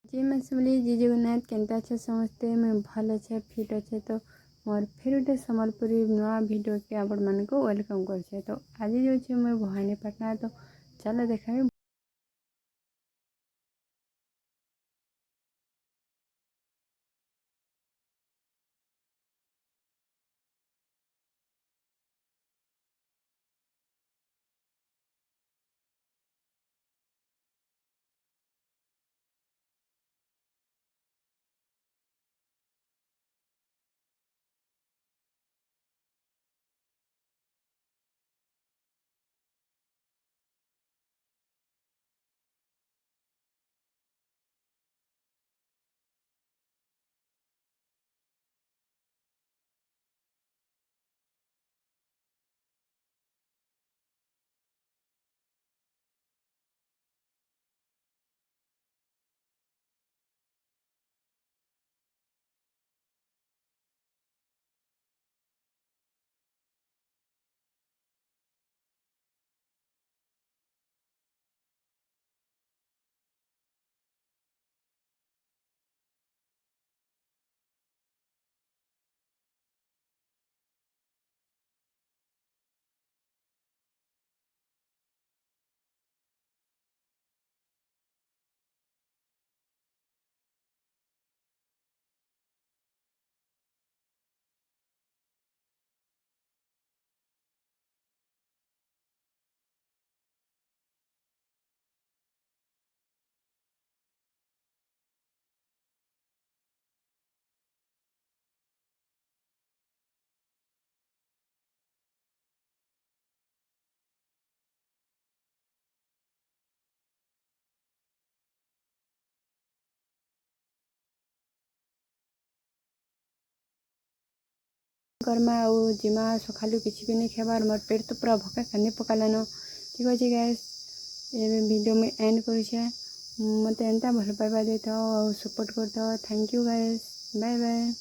जी मैं बोली जी जगन्नाथ केनता अच्छे समझते मैं भल अच्छे फिट अच्छे तो मोर फिर गोटे सम्बलपुरी नुआ भिडियो के आपण मान को वेलकम कर तो आज जो मैं भवानीपाटना तो चलो देखा करमा जिमा सकालू किसी भी नहीं खेबार मोर पेट तो पूरा भका कानी पकालान ठीक अच्छे गैस ये वीडियो में एंड कर मत एंता भल पाइबा देता सपोर्ट करता thank you guys bye bye.